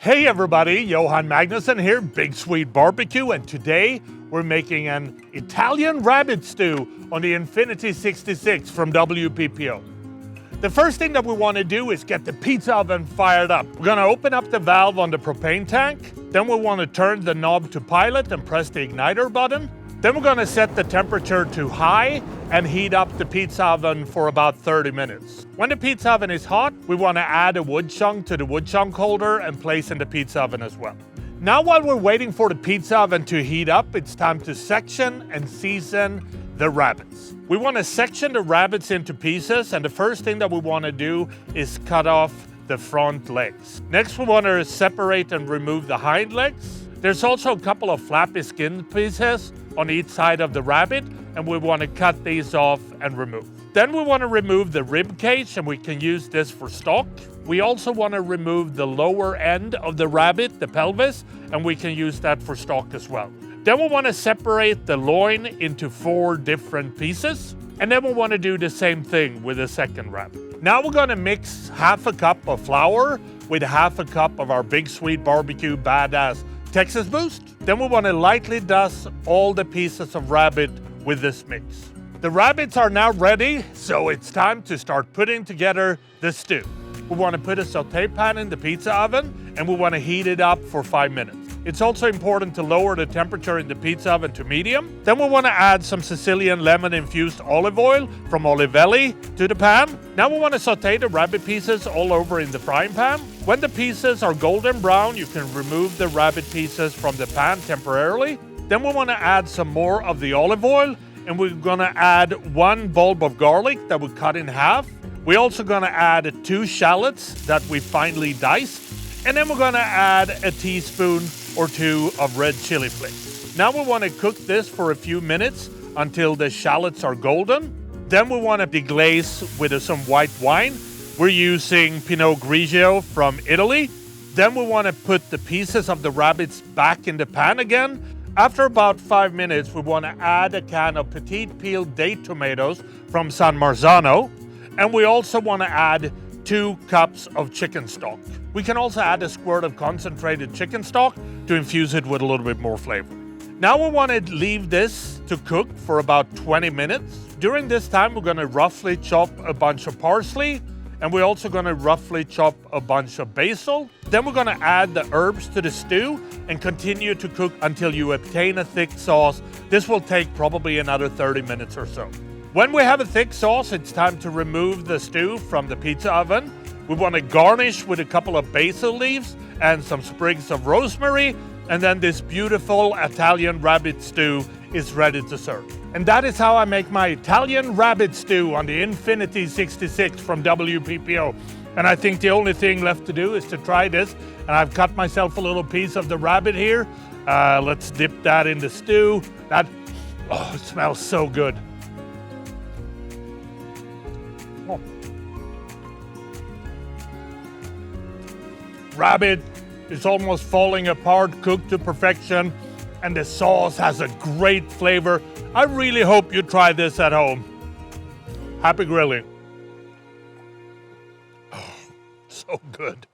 Hey everybody, Johan Magnusson here, Big Swede Barbecue, and today we're making an Italian rabbit stew on the Infinity 66 from WPPO. The first thing that we want to do is get the pizza oven fired up. We're going to open up the valve on the propane tank, then we want to turn the knob to pilot and press the igniter button. Then we're going to set the temperature to high and heat up the pizza oven for about 30 minutes. When the pizza oven is hot, we want to add a wood chunk to the wood chunk holder and place in the pizza oven as well. Now while we're waiting for the pizza oven to heat up, it's time to section and season the rabbits. We want to section the rabbits into pieces, and the first thing that we want to do is cut off the front legs. Next we want to separate and remove the hind legs. There's also a couple of flappy skin pieces on each side of the rabbit, and we want to cut these off and remove. Then we want to remove the rib cage, and we can use this for stock. We also want to remove the lower end of the rabbit, the pelvis, and we can use that for stock as well. Then we want to separate the loin into 4 different pieces, and then we want to do the same thing with the second rabbit. Now we're going to mix half a cup of flour with half a cup of our Big Swede Barbecue Badass Texas Boost. Then we want to lightly dust all the pieces of rabbit with this mix. The rabbits are now ready, so it's time to start putting together the stew. We want to put a saute pan in the pizza oven, and we want to heat it up for 5 minutes. It's also important to lower the temperature in the pizza oven to medium. Then we want to add some Sicilian lemon infused olive oil from Olivelli to the pan. Now we want to saute the rabbit pieces all over in the frying pan. When the pieces are golden brown, you can remove the rabbit pieces from the pan temporarily. Then we want to add some more of the olive oil, and we're going to add 1 bulb of garlic that we cut in half. We're also going to add 2 shallots that we finely diced. And then we're going to add a teaspoon or 2 of red chili flakes. Now we want to cook this for a few minutes until the shallots are golden. Then we want to deglaze with some white wine. We're using Pinot Grigio from Italy. Then we want to put the pieces of the rabbits back in the pan again. After about 5 minutes, we want to add a can of petite peeled date tomatoes from San Marzano. And we also want to add 2 cups of chicken stock. We can also add a squirt of concentrated chicken stock to infuse it with a little bit more flavor. Now we want to leave this to cook for about 20 minutes. During this time, we're going to roughly chop a bunch of parsley, and we're also going to roughly chop a bunch of basil. Then we're going to add the herbs to the stew and continue to cook until you obtain a thick sauce. This will take probably another 30 minutes or so. When we have a thick sauce, it's time to remove the stew from the pizza oven. We want to garnish with a couple of basil leaves and some sprigs of rosemary, and then this beautiful Italian rabbit stew is ready to serve. And that is how I make my Italian rabbit stew on the Infinity 66 from WPPO. And I think the only thing left to do is to try this. And I've cut myself a little piece of the rabbit here. Let's dip that in the stew. It smells so good. Oh. Rabbit is almost falling apart, cooked to perfection, and the sauce has a great flavor. I really hope you try this at home. Happy grilling. Oh, so good.